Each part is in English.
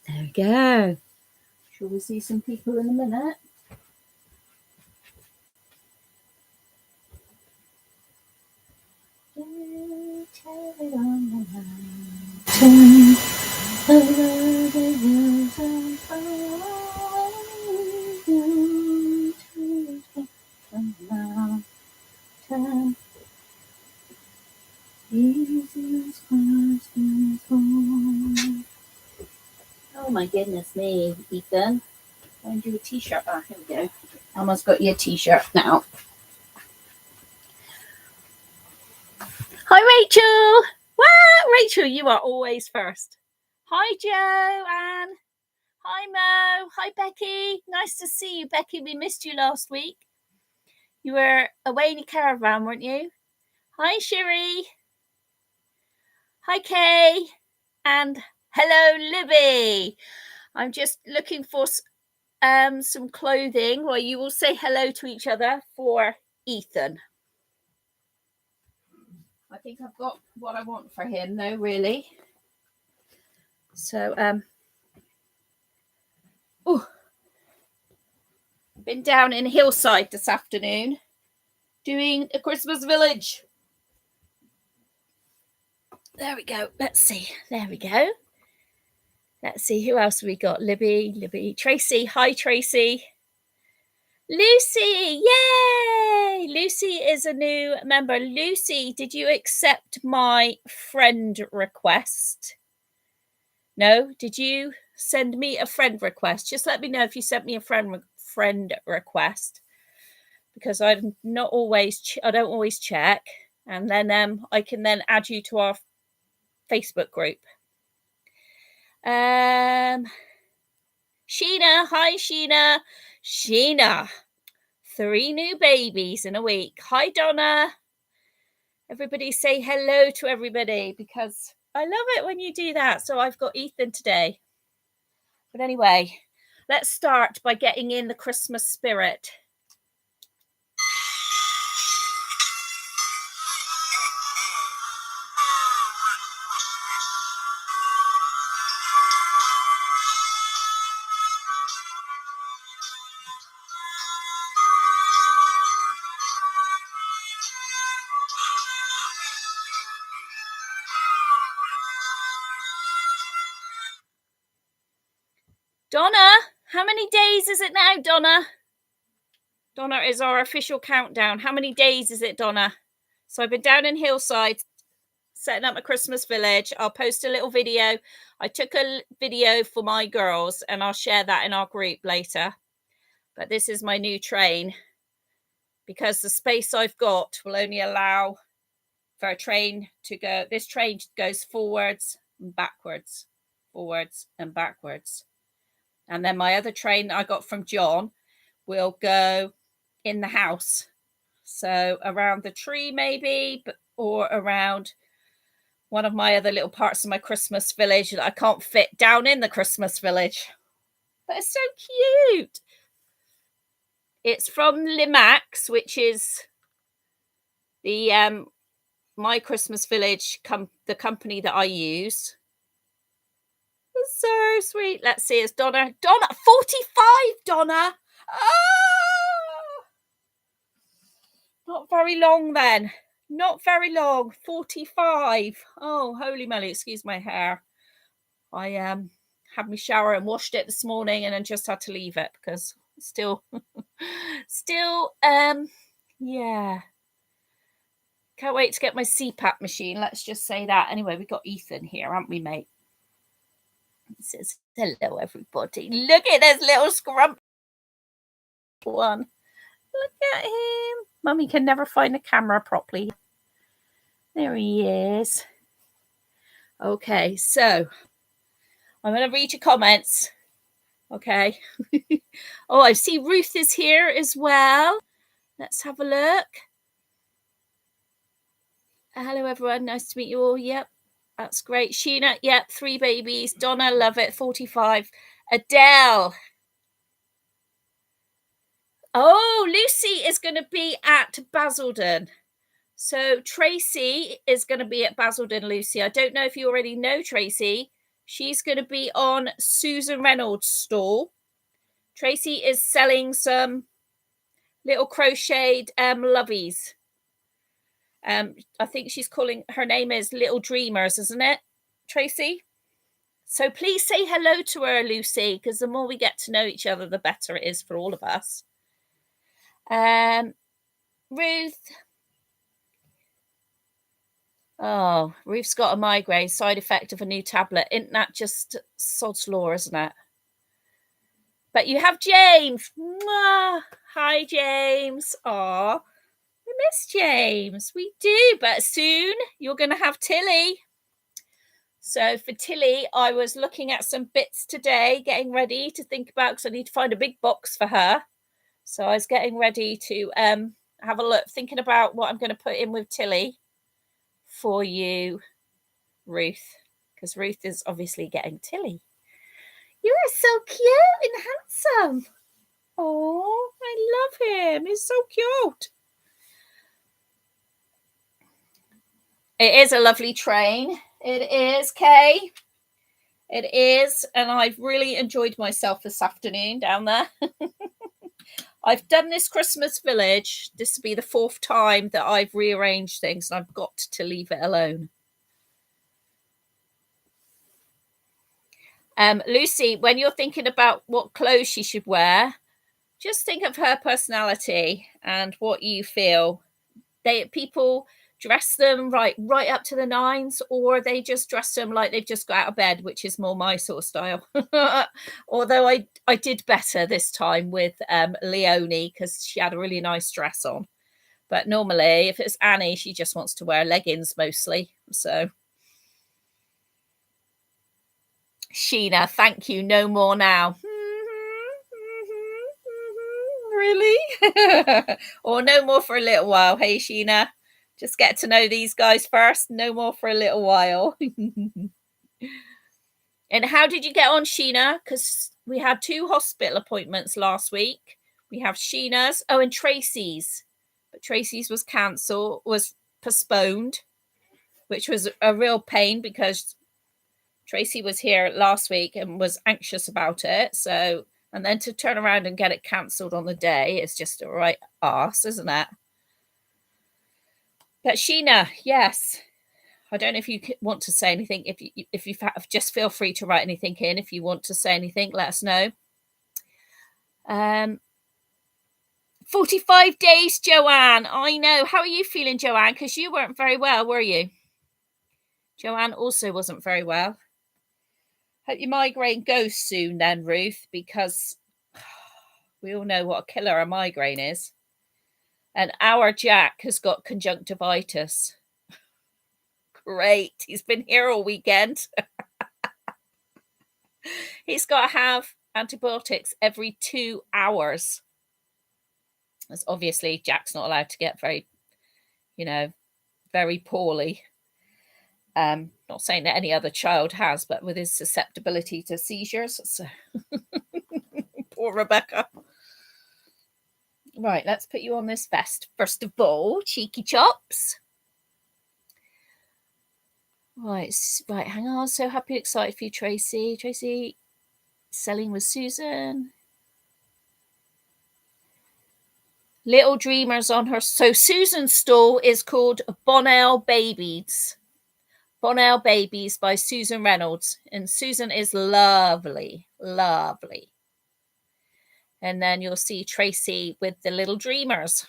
There we go. Sure, we'll see some people in a minute. Oh my goodness me, Ethan. Find you a t-shirt. Ah, here we go. Almost got you a t-shirt now. Hi, Rachel. What? Rachel, you are always first. Hi, Joe, Anne. Hi, Mo. Hi, Becky. Nice to see you, Becky. We missed you last week. You were away in your caravan, weren't you? Hi, Sherry. Hi, Kay. And hello, Libby. I'm just looking for some clothing where you will say hello to each other for Ethan. I think I've got what I want for him, though, really. So, been down in Hillside this afternoon doing a Christmas village. There we go. Let's see. There we go. Let's see. Who else have we got? Libby, Tracy. Hi, Tracy. Lucy. Yay! Lucy is a new member. Lucy, did you accept my friend request? No? Did you send me a friend request? Just let me know if you sent me a friend request, because I don't always check, and then I can then add you to our Facebook group. Sheena, hi Sheena, 3 new babies in a week. Hi Donna. Everybody say hello to everybody, because I love it when you do that. So I've got Ethan today. But anyway, let's start by getting in the Christmas spirit. Donna, how many days is it now, Donna? Donna is our official countdown. How many days is it, Donna? So I've been down in Hillside setting up a Christmas village. I'll post a little video. I took a video for my girls and I'll share that in our group later. But this is my new train, because the space I've got will only allow for a train to go. This train goes forwards and backwards, forwards and backwards. And then my other train I got from John will go in the house. So around the tree maybe, or around one of my other little parts of my Christmas village that I can't fit down in the Christmas village. But it's so cute. It's from Limax, which is the my Christmas village, the company that I use. It's so sweet. Let's see, it's Donna. 45, Donna. Oh! Not very long then. Not very long. 45. Oh, holy moly. Excuse my hair. I had my shower and washed it this morning, and then just had to leave it because still, yeah. Can't wait to get my CPAP machine. Let's just say that. Anyway, we got Ethan here, haven't we, mate? He says, hello, everybody. Look at this little scrump one. Look at him. Mummy can never find the camera properly. There he is. Okay, so I'm going to read your comments. Okay. Oh, I see Ruth is here as well. Let's have a look. Hello, everyone. Nice to meet you all. Yep, that's great. Sheena, yep, 3 babies. Donna, love it. 45. Adele. Oh, Lucy is going to be at Basildon. So Tracy is going to be at Basildon, Lucy. I don't know if you already know Tracy. She's going to be on Susan Reynolds' stall. Tracy is selling some little crocheted loveys. I think she's calling, her name is Little Dreamers, isn't it, Tracy? So please say hello to her, Lucy, because the more we get to know each other, the better it is for all of us. Ruth. Oh, Ruth's got a migraine, side effect of a new tablet. Isn't that just sod's law, isn't it? But you have James. Mwah. Hi, James. Aw, we miss James. We do, but soon you're going to have Tilly. So for Tilly, I was looking at some bits today, getting ready to think about, because I need to find a big box for her. So I was getting ready to have a look, thinking about what I'm going to put in with Tilly for you, Ruth, because Ruth is obviously getting Tilly. You are so cute and handsome. Oh, I love him. He's so cute. It is a lovely train. It is, Kay. It is. And I've really enjoyed myself this afternoon down there. I've done this Christmas village. This will be the 4th time that I've rearranged things, and I've got to leave it alone. Lucy, when you're thinking about what clothes she should wear, just think of her personality and what you feel. People dress them right up to the nines, or they just dress them like they've just got out of bed, which is more my sort of style. Although I did better this time with Leonie, because she had a really nice dress on. But normally, if it's Annie, she just wants to wear leggings mostly. So Sheena, thank you. No more now. Really? Or no more for a little while. Hey, Sheena, just get to know these guys first. No more for a little while. And how did you get on, Sheena? Because we had 2 hospital appointments last week. We have Sheena's, and Tracy's. But Tracy's was cancelled, was postponed, which was a real pain because Tracy was here last week and was anxious about it. So, and then to turn around and get it cancelled on the day is just a right arse, isn't it? But Sheena, yes. I don't know if you want to say anything. If you just feel free to write anything in. If you want to say anything, let us know. 45 days, Joanne. I know. How are you feeling, Joanne? Because you weren't very well, were you? Joanne also wasn't very well. Hope your migraine goes soon then, Ruth, because we all know what a killer a migraine is. And our Jack has got conjunctivitis. Great. He's been here all weekend. He's got to have antibiotics every 2 hours. As obviously Jack's not allowed to get very poorly. Not saying that any other child has, but with his susceptibility to seizures. So poor Rebecca. Right, let's put you on this vest. First of all, cheeky chops. Right, hang on. So happy, excited for you, Tracy. Tracy, selling with Susan. Little Dreamers on her. So Susan's stall is called Bonnell Babies. Bonnell Babies by Susan Reynolds. And Susan is lovely, lovely. And then you'll see Tracy with the Little Dreamers.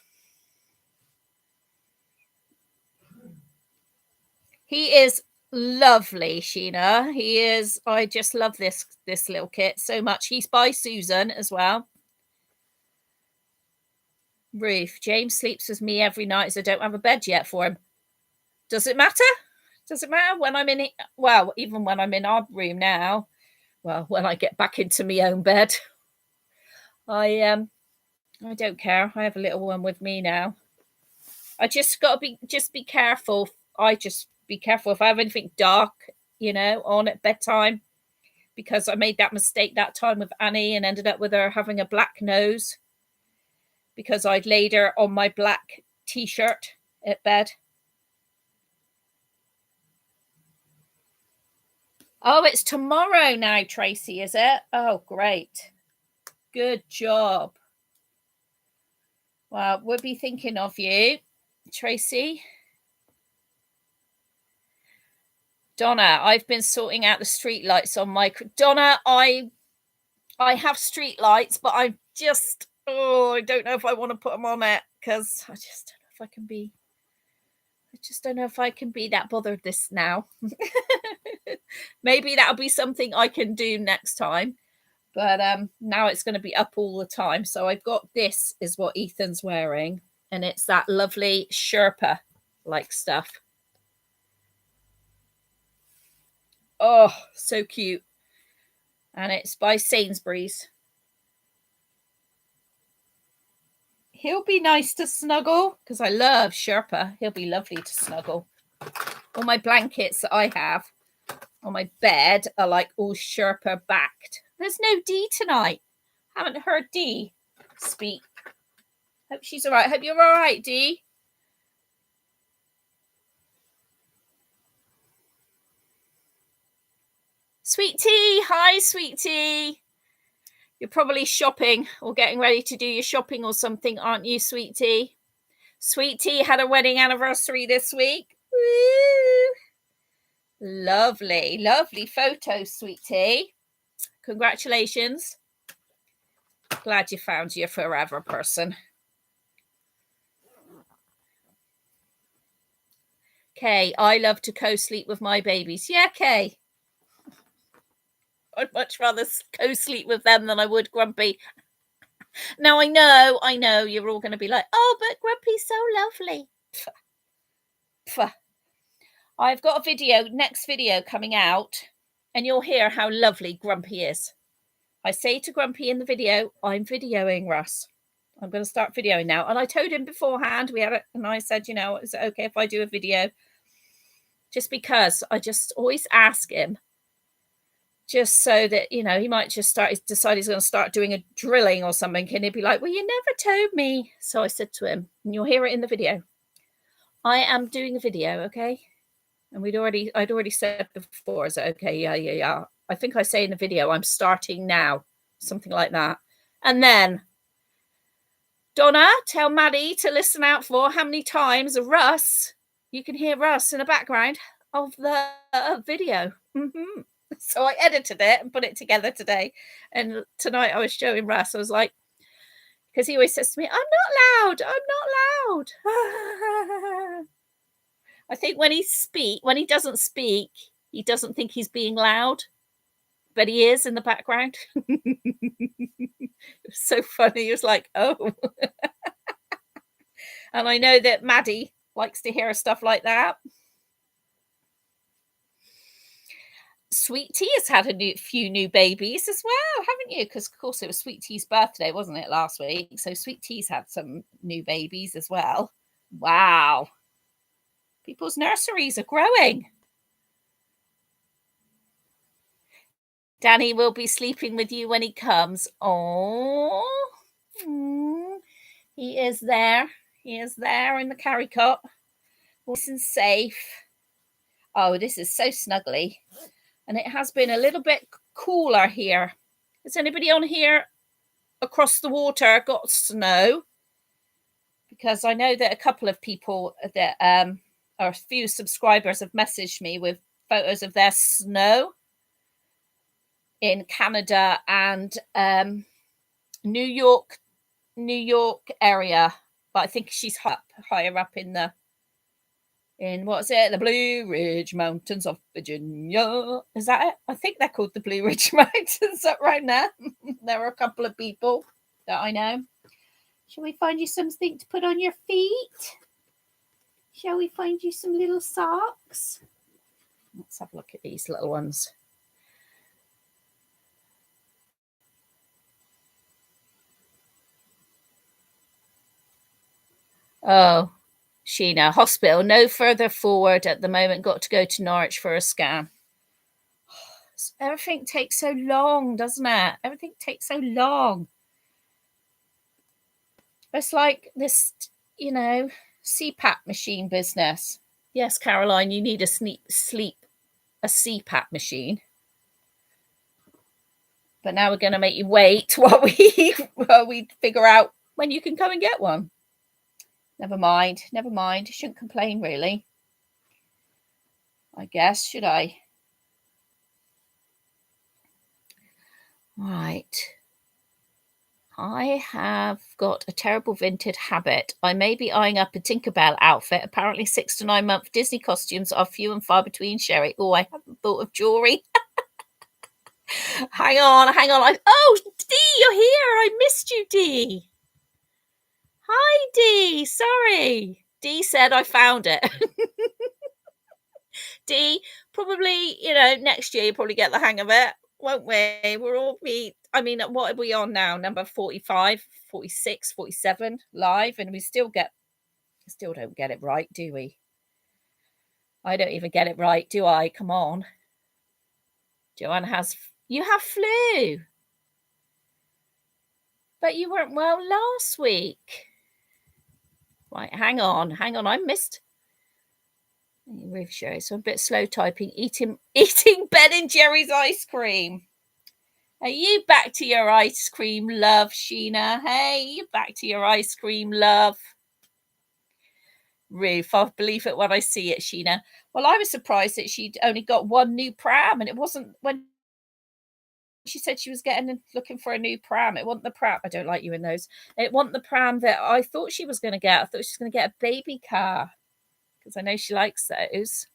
He is lovely, Sheena. He is. I just love this little kit so much. He's by Susan as well. Ruth, James sleeps with me every night as I don't have a bed yet for him. Does it matter? Does it matter when I'm in it? Well, even when I'm in our room now. Well, when I get back into my own bed. I don't care. I have a little one with me now. I just got to be careful. I just be careful if I have anything dark, on at bedtime, because I made that mistake that time with Annie and ended up with her having a black nose because I'd laid her on my black t-shirt at bed. Oh, it's tomorrow now, Tracy, is it? Oh, great. Good job. Well, we'll be thinking of you, Tracy. Donna, I've been sorting out the street lights on my... Donna, I have street lights, but I just... Oh, I don't know if I want to put them on it because I just don't know if I can be... I just don't know if I can be that bothered this now. Maybe that'll be something I can do next time. But now it's going to be up all the time. So I've got this is what Ethan's wearing. And it's that lovely Sherpa-like stuff. Oh, so cute. And it's by Sainsbury's. He'll be nice to snuggle because I love Sherpa. He'll be lovely to snuggle. All my blankets that I have on my bed are like all Sherpa backed. There's no Dee tonight. Haven't heard Dee speak. Hope she's all right. Hope you're all right, Dee. Sweet Tea. Hi, Sweet Tea. You're probably shopping or getting ready to do your shopping or something, aren't you, Sweet Tea? Sweet Tea had a wedding anniversary this week. Woo! Lovely, lovely photo, Sweet Tea. Congratulations. Glad you found your forever person. Kay, I love to co-sleep with my babies. Yeah, Kay. I'd much rather co-sleep with them than I would Grumpy. Now, I know, you're all going to be like, oh, but Grumpy's so lovely. I've got a video, next video coming out, and you'll hear how lovely Grumpy is. I say to Grumpy in the video, I'm videoing Russ. I'm going to start videoing now. And I told him beforehand, we had it, and I said, you know, is it okay if I do a video? Just because I just always ask him, just so that, you know, he might just decide he's going to start doing a drilling or something. And he'd be like, well, you never told me. So I said to him, and you'll hear it in the video, I am doing a video, okay? And I'd already said before, is it okay? Yeah. I think I say in the video, I'm starting now, something like that. And then, Donna, tell Maddie to listen out for how many times Russ, you can hear Russ in the background of the video. Mm-hmm. So I edited it and put it together today. And tonight I was showing Russ, I was like, because he always says to me, I'm not loud. I think when he doesn't speak, he doesn't think he's being loud, but he is in the background. It was so funny. He was like, oh. And I know that Maddie likes to hear stuff like that. Sweet Tea has had a few new babies as well, haven't you? Because, of course, it was Sweet Tea's birthday, wasn't it, last week? So Sweet Tea's had some new babies as well. Wow. People's nurseries are growing. Danny will be sleeping with you when he comes. Oh, he is there. He is there in the carry cot. Nice and safe. Oh, this is so snuggly. And it has been a little bit cooler here. Has anybody on here across the water got snow? Because I know that a couple of people that or a few subscribers have messaged me with photos of their snow in Canada and New York area. But I think she's higher up in what's it? The Blue Ridge Mountains of Virginia. Is that it? I think they're called the Blue Ridge Mountains up right now. There are a couple of people that I know. Shall we find you something to put on your feet? Shall we find you some little socks? Let's have a look at these little ones. Oh, Sheena, hospital, no further forward at the moment. Got to go to Norwich for a scan. Everything takes so long, doesn't it? Everything takes so long. It's like this, you know, CPAP machine business. Yes, Caroline, you need a CPAP machine. But now we're going to make you wait while we figure out when you can come and get one. Never mind. Never mind. Shouldn't complain, really. I guess, should I? Right. I have got a terrible vintage habit. I may be eyeing up a Tinkerbell outfit. Apparently 6 to 9 month Disney costumes are few and far between, Sherry. Oh, I haven't thought of jewelry. Hang on. Oh, Dee, you're here. I missed you, Dee. Hi, Dee. Sorry. Dee said I found it. Dee, probably, next year you'll probably get the hang of it, won't we? We'll all be, what are we on now? Number 45, 46, 47 live, and we still don't get it right, do we? I don't even get it right, do I? Come on. Joanne you have flu. But you weren't well last week. Right, hang on. I missed. Ruth Sherry, so I'm a bit slow typing. Eating Ben and Jerry's ice cream. Are you back to your ice cream love, Sheena? Hey, you back to your ice cream love. Ruth, I'll believe it when I see it, Sheena. Well, I was surprised that she'd only got one new pram, and it wasn't when she said she was looking for a new pram. It wasn't the pram. I don't like you in those. It wasn't the pram that I thought she was going to get. I thought she was going to get a baby car because I know she likes those.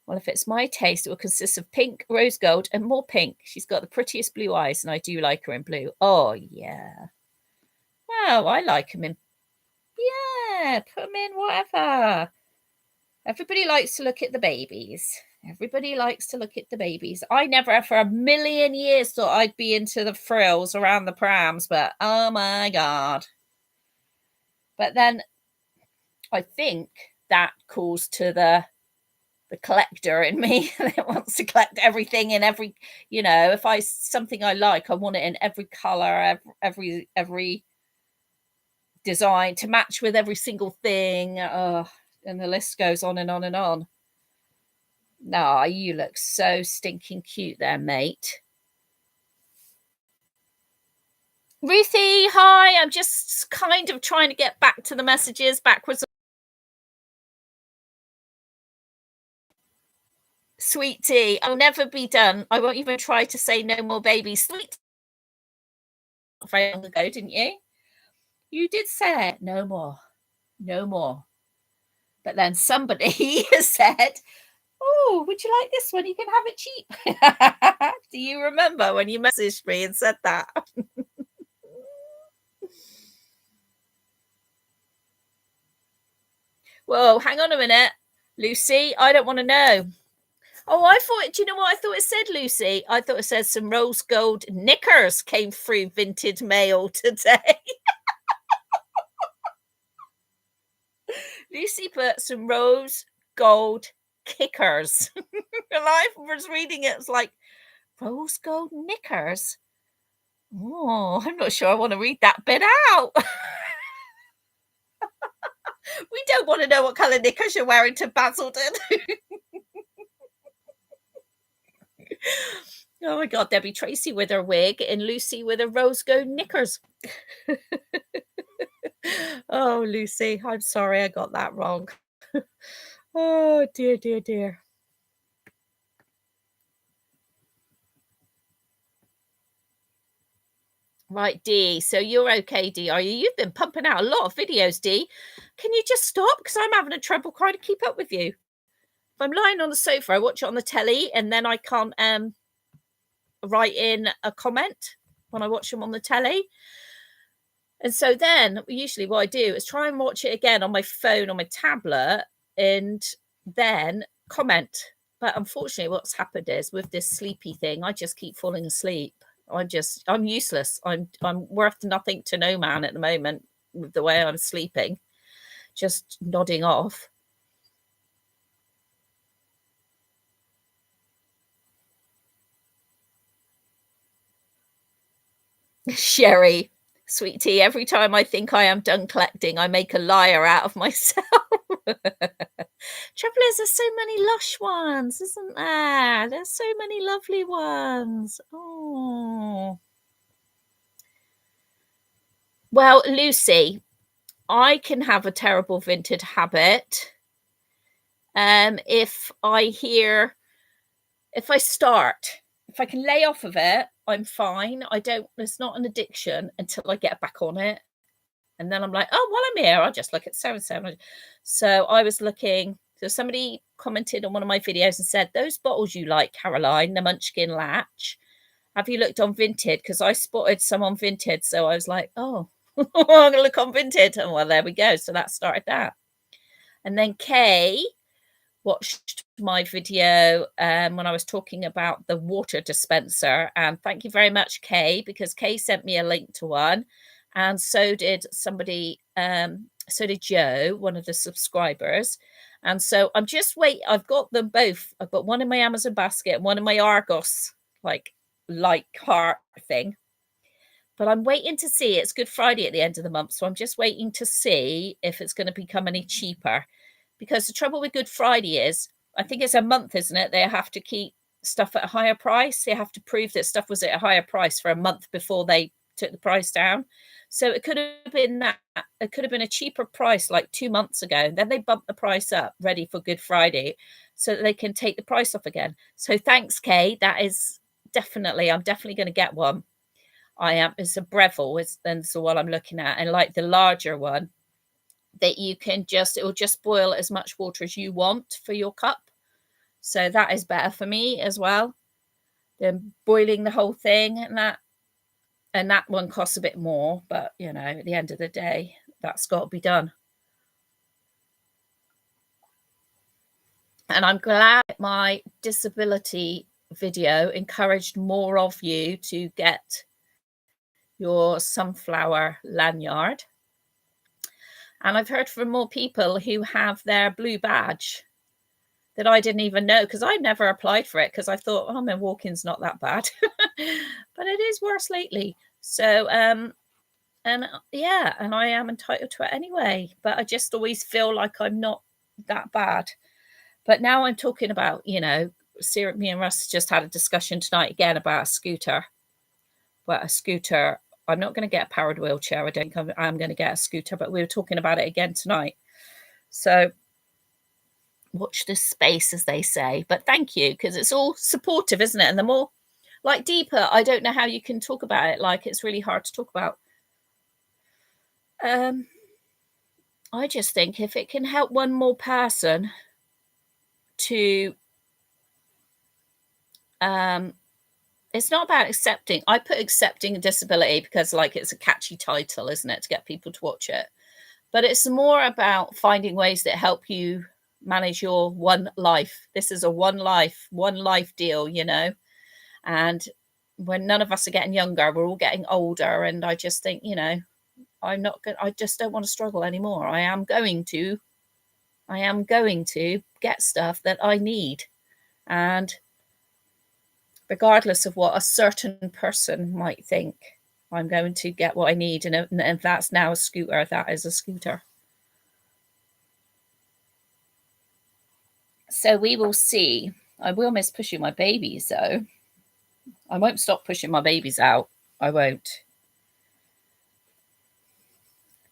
Well, if it's my taste, it will consist of pink, rose gold, and more pink. She's got the prettiest blue eyes, and I do like her in blue. Oh, yeah. Well, I like them in... Yeah, put them in, whatever. Everybody likes to look at the babies. I never for a million years thought I'd be into the frills around the prams, but oh my God. But then I think that calls to the collector in me that wants to collect everything in every, if something I like, I want it in every color, every design to match with every single thing. And the list goes on and on and on. Nah, you look so stinking cute there, mate. Ruthie, hi. I'm just kind of trying to get back to the messages backwards. Sweet tea, I'll never be done. I won't even try to say no more babies. Sweet very long ago, didn't you? You did say no more. But then somebody said, oh, would you like this one? You can have it cheap. Do you remember when you messaged me and said that? Whoa, hang on a minute. Lucy, I don't want to know. Oh, I thought, do you know what I thought it said, Lucy? I thought it said some rose gold knickers came through vintage mail today. Lucy put some rose gold kickers. And I was reading it, it's like, rose gold knickers? Oh, I'm not sure I want to read that bit out. We don't want to know what colour knickers you're wearing to Basildon. Oh my God, Debbie Tracy with her wig and Lucy with her rose gold knickers. Oh, Lucy, I'm sorry I got that wrong. Oh, dear. Right, Dee. So you're okay, Dee, are you? You've been pumping out a lot of videos, Dee. Can you just stop? Because I'm having a trouble trying to keep up with you. If I'm lying on the sofa, I watch it on the telly, and then I can't write in a comment when I watch them on the telly. And so then usually what I do is try and watch it again on my phone, on my tablet, and then comment. But unfortunately, what's happened is with this sleepy thing, I just keep falling asleep. I'm useless. I'm worth nothing to no man at the moment with the way I'm sleeping, just nodding off. Sherry, sweet tea, every time I think I am done collecting, I make a liar out of myself. Trouble is, there's so many lush ones, isn't there? There's so many lovely ones. Oh. Well, Lucy, I can have a terrible vintage habit. If I can lay off of it, I'm fine. It's not an addiction until I get back on it. And then I'm like, oh, while I'm here, I'll just look at 7. So I was looking. So somebody commented on one of my videos and said, those bottles you like, Caroline, the Munchkin Latch, have you looked on Vinted? Because I spotted some on Vinted. So I was like, oh, I'm going to look on Vinted. And well, there we go. So that started that. And then Kay watched my video when I was talking about the water dispenser. And thank you very much, Kay, because Kay sent me a link to one. And so did somebody, so did Joe, one of the subscribers. And so I'm just waiting. I've got them both. I've got one in my Amazon basket and one in my Argos, like heart thing. But I'm waiting to see. It's Good Friday at the end of the month. So I'm just waiting to see if it's going to become any cheaper. Because the trouble with Good Friday is, I think it's a month, isn't it? They have to keep stuff at a higher price. They have to prove that stuff was at a higher price for a month before they took the price down. So it could have been that. It could have been a cheaper price like 2 months ago. Then they bumped the price up, ready for Good Friday, so that they can take the price off again. So thanks, Kay. I'm definitely going to get one. I am. It's a Breville, that's what I'm looking at. And like the larger one, that you can it will just boil as much water as you want for your cup. So that is better for me as well than boiling the whole thing. And that one costs a bit more, but you know, at the end of the day, that's got to be done. And I'm glad my disability video encouraged more of you to get your sunflower lanyard. And I've heard from more people who have their blue badge that I didn't even know, because I've never applied for it because I thought, oh, my walking's not that bad. But it is worse lately. So, and I am entitled to it anyway. But I just always feel like I'm not that bad. But now I'm talking about, me and Russ just had a discussion tonight again about a scooter. But a scooter, I'm not going to get a powered wheelchair. I don't think I'm going to get a scooter, but we were talking about it again tonight. So watch this space, as they say. But thank you, because it's all supportive, isn't it? And the more, like, deeper, I don't know how you can talk about it. Like, it's really hard to talk about. I just think if it can help one more person to it's not about accepting. I put accepting a disability because, like, it's a catchy title, isn't it, to get people to watch it? But it's more about finding ways that help you manage your one life. This is a one life deal, And when none of us are getting younger, we're all getting older. And I just think, I just don't want to struggle anymore. I am going to get stuff that I need. And regardless of what a certain person might think, I'm going to get what I need. And if that's now a scooter, that is a scooter. So we will see. I will miss pushing my babies, though. I won't stop pushing my babies out. I won't.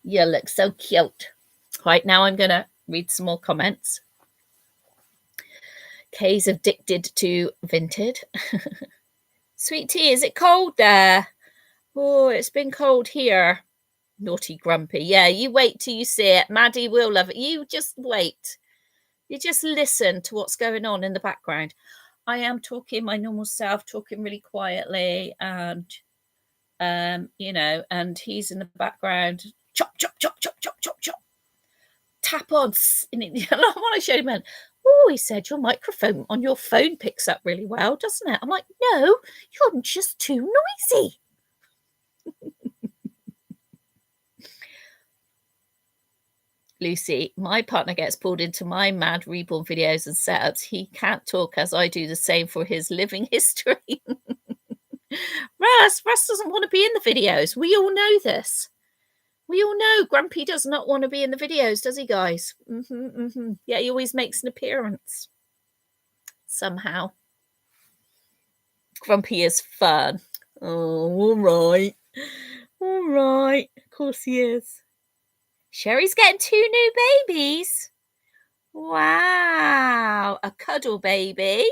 You look so cute. Right, now I'm going to read some more comments. Kay's addicted to Vinted. Sweet tea, is it cold there? Oh, it's been cold here. Naughty Grumpy. Yeah, you wait till you see it. Maddie will love it. You just wait. You just listen to what's going on in the background. I am talking my normal self, talking really quietly, and and he's in the background. Chop, chop, chop, chop, chop, chop, chop. Tap on. I want to show him. Oh, he said, your microphone on your phone picks up really well, doesn't it? I'm like, no, you're just too noisy. Lucy, my partner gets pulled into my mad reborn videos and setups. He can't talk, as I do the same for his living history. Russ doesn't want to be in the videos. We all know this. We all know Grumpy does not want to be in the videos, does he, guys? Yeah, he always makes an appearance somehow. Grumpy is fun. Oh, all right. All right. Of course he is. Sherry's getting 2 new babies. Wow. A cuddle baby.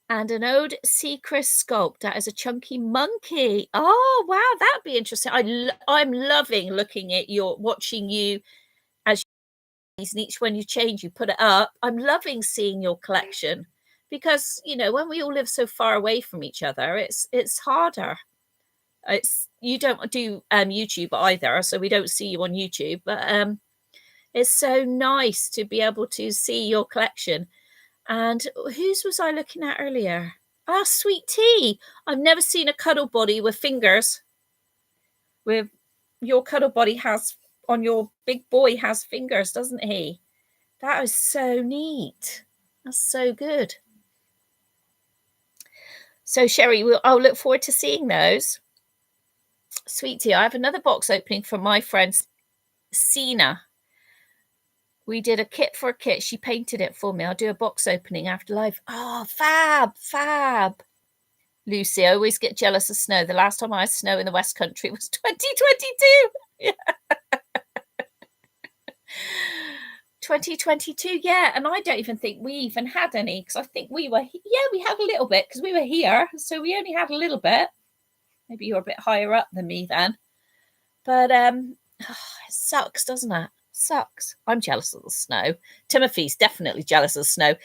And an old Seacrest sculpt. That is a chunky monkey. Oh, wow. That'd be interesting. I'm loving looking at watching you as and each one you change, you put it up. I'm loving seeing your collection because, you know, when we all live so far away from each other, it's harder. You don't do YouTube either, so we don't see you on YouTube, but it's so nice to be able to see your collection. And whose was I looking at earlier? Ah, Sweet Tea. I've never seen a cuddle body with fingers. With your cuddle body has on your big boy has fingers, doesn't he? That is so neat. That's so good. So, Sherry, I'll look forward to seeing those. Sweet Tea, I have another box opening from my friend Sina. We did a kit for a kit. She painted it for me. I'll do a box opening after live. Oh, fab. Lucy, I always get jealous of snow. The last time I had snow in the West Country was 2022. Yeah. 2022, yeah, and I don't even think we even had any because I think we had a little bit because we were here, so we only had a little bit. Maybe you're a bit higher up than me then, but it sucks, doesn't it? Sucks. I'm jealous of the snow. Timothy's definitely jealous of the snow,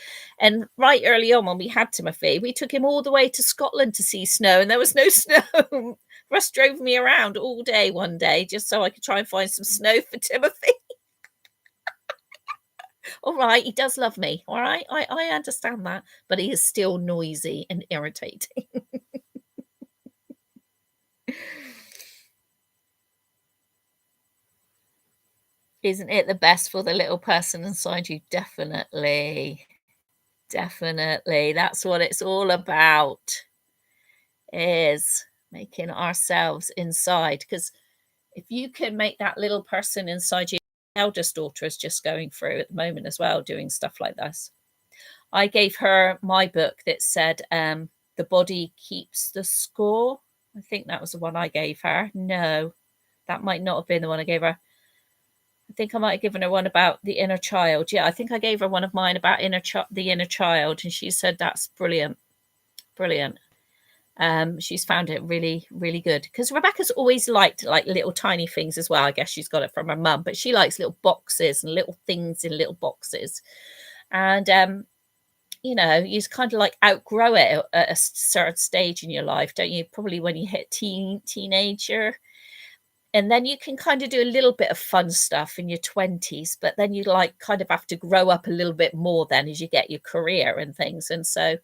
and right early on when we had Timothy, we took him all the way to Scotland to see snow, and there was no snow. Russ drove me around all day one day just so I could try and find some snow for Timothy. All right, he does love me. All right, I understand that, but he is still noisy and irritating. Isn't it the best for the little person inside you? Definitely. That's what it's all about, is making ourselves inside. Because if you can make that little person inside you, eldest daughter is just going through at the moment as well, doing stuff like this. I gave her my book that said The Body Keeps the Score. I think that was the one I gave her. No, that might not have been the one I gave her. I think I might have given her one about the inner child. Yeah, I think I gave her one of mine about the inner child, and she said that's brilliant. She's found it really, really good because Rebecca's always liked like little tiny things as well. I guess she's got it from her mum, but she likes little boxes and little things in little boxes. And you know, you kind of like outgrow it at a certain stage in your life, don't you? Probably when you hit teenager. And then you can kind of do a little bit of fun stuff in your 20s, but then you like kind of have to grow up a little bit more then as you get your career and things. And so,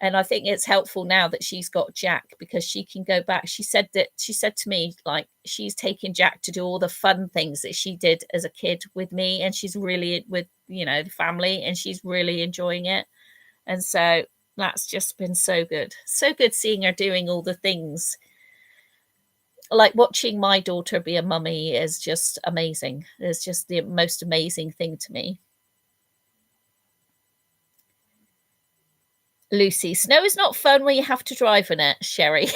and I think it's helpful now that she's got Jack because she can go back. She said to me, like, she's taking Jack to do all the fun things that she did as a kid with me. And she's really with, you know, the family, and she's really enjoying it. And so that's just been so good. So good seeing her doing all the things. Like watching my daughter be a mummy is just amazing. It's just the most amazing thing to me. Lucy, snow is not fun when you have to drive in it, Sherry.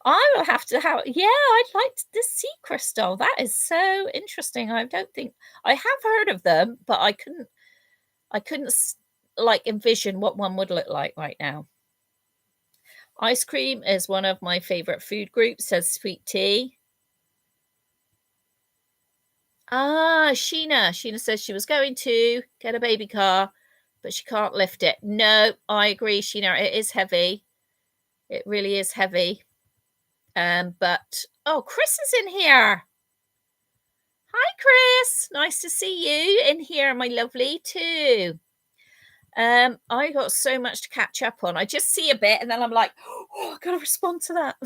I will have to have, yeah, I'd like the sea crystal. That is so interesting. I don't think I have heard of them, but I couldn't like envision what one would look like right now. Ice cream is one of my favorite food groups, says Sweet Tea. Ah, Sheena. Sheena says she was going to get a baby car, but she can't lift it. No, I agree, Sheena. It is heavy. It really is heavy. But oh, Chris is in here. Hi, Chris. Nice to see you in here, my lovely, too. I got so much to catch up on. I just see a bit and then I'm like, oh, I've got to respond to that.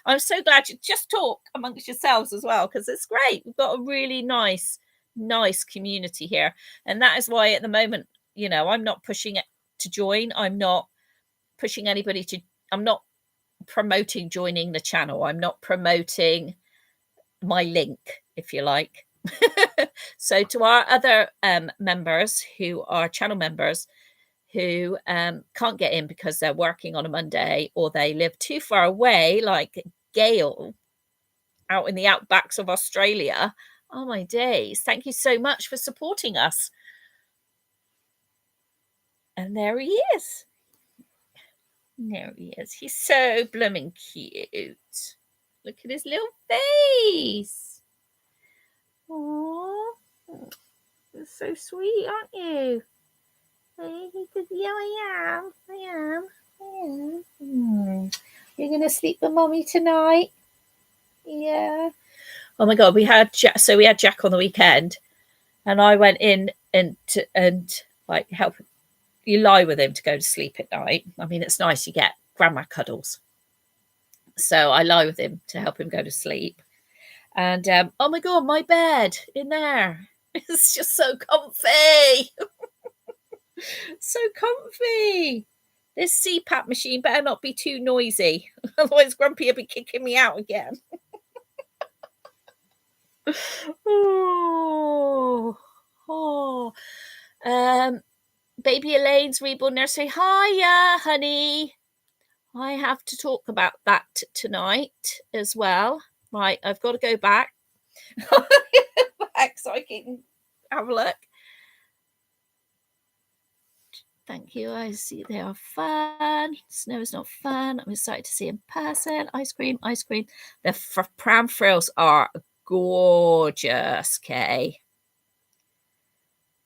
I'm so glad you just talk amongst yourselves as well, because it's great. We've got a really nice community here. And that is why at the moment, you know, I'm not pushing it to join. I'm not pushing anybody to, I'm not promoting joining the channel. I'm not promoting my link, if you like. So to our other members who are channel members who can't get in because they're working on a Monday or they live too far away, like Gail out in the outbacks of Australia. Oh my days. Thank you so much for supporting us. And there he is. There he is. He's so blooming cute. Look at his little face. Aww. You're so sweet, aren't you? Yeah, I am. You're going to sleep with Mommy tonight? Yeah. Oh my God, we had Jack on the weekend, and I went in and like help you lie with him to go to sleep at night. I mean, it's nice, you get grandma cuddles. So I lie with him to help him go to sleep. And oh my God, my bed in there. It's just so comfy. So comfy. This CPAP machine better not be too noisy. Otherwise, Grumpy will be kicking me out again. Baby Elaine's Reborn Nursery. Hiya, honey. I have to talk about that tonight as well. Right, I've got to go back. Back so I can have a look. Thank you. I see they are fun. Snow is not fun. I'm excited to see in person. Ice cream, ice cream. The pram frills are gorgeous, Kay.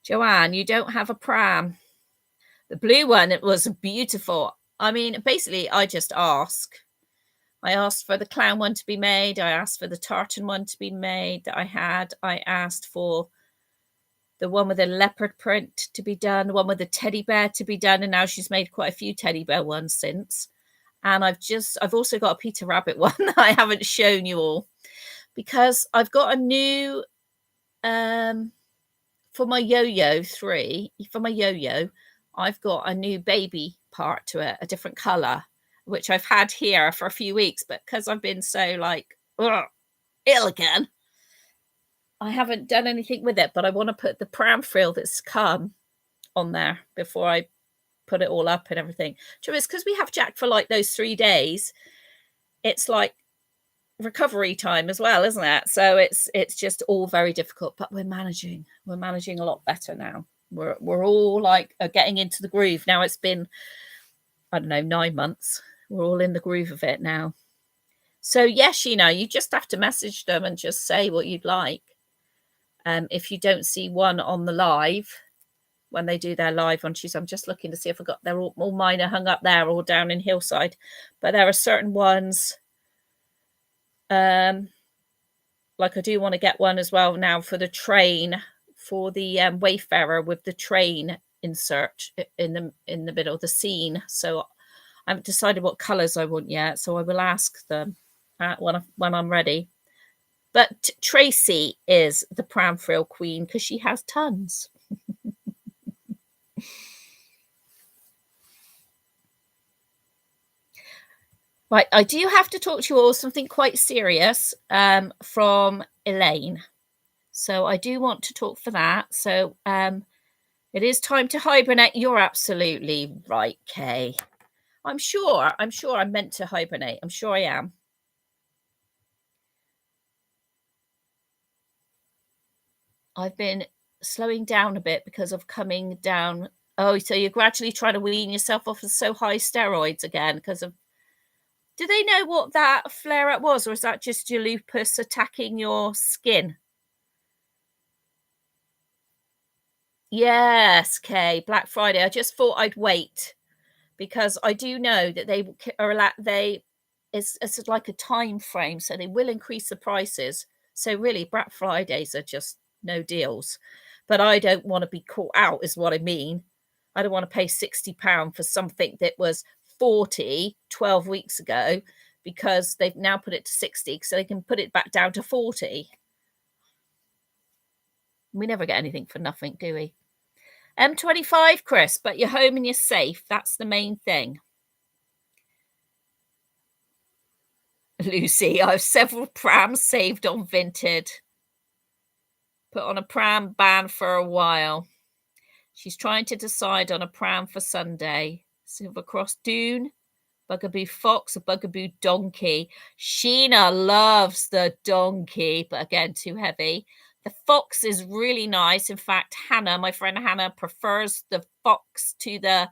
Joanne, you don't have a pram. The blue one, it was beautiful. I mean, basically, I just ask. I asked for the clown one to be made. I asked for the tartan one to be made that I had. I asked for the one with the leopard print to be done, the one with the teddy bear to be done. And now she's made quite a few teddy bear ones since. And I've also got a Peter Rabbit one that I haven't shown you all because I've got a new, for my yo-yo 3, for my yo-yo, I've got a new baby part to it, a different color, which I've had here for a few weeks, but because I've been so like ill again, I haven't done anything with it. But I want to put the pram frill that's come on there before I put it all up and everything. It's because we have Jack for like those 3 days. It's like recovery time as well, isn't it? So it's just all very difficult, but we're managing a lot better now. We're all like getting into the groove now. It's been, I don't know, 9 months. We're all in the groove of it now. So yes, you just have to message them and just say what you'd like. If you don't see one on the live when they do their live on Tuesday, I'm just looking to see if I got, they're all mine are hung up there, all down in Hillside, but there are certain ones. Like I do want to get one as well now for the train, for the Wayfarer with the train insert in the middle of the scene. So I haven't decided what colours I want yet, so I will ask them when I'm ready. But Tracy is the pram frill queen because she has tons. Right, I do have to talk to you all something quite serious from Elaine. So I do want to talk for that. So it is time to hibernate. You're absolutely right, Kay. I'm sure I'm meant to hibernate. I'm sure I am. I've been slowing down a bit because of coming down. Oh, so you're gradually trying to wean yourself off of so high steroids again because of. Do they know what that flare-up was, or is that just your lupus attacking your skin? Yes, Kay, Black Friday. I just thought I'd wait because I do know that it's like a time frame, so they will increase the prices. So really, Black Fridays are just no deals. But I don't want to be caught out, is what I mean. I don't want to pay £60 for something that was 40 12 weeks ago because they've now put it to 60 so they can put it back down to 40. We never get anything for nothing, do we? M25, Chris, but you're home and you're safe. That's the main thing. Lucy, I have several prams saved on Vinted. Put on a pram ban for a while. She's trying to decide on a pram for Sunday. Silver Cross Dune, Bugaboo Fox, a Bugaboo Donkey. Sheena loves the donkey, but again, too heavy. The fox is really nice. In fact, Hannah, my friend Hannah, prefers the fox to the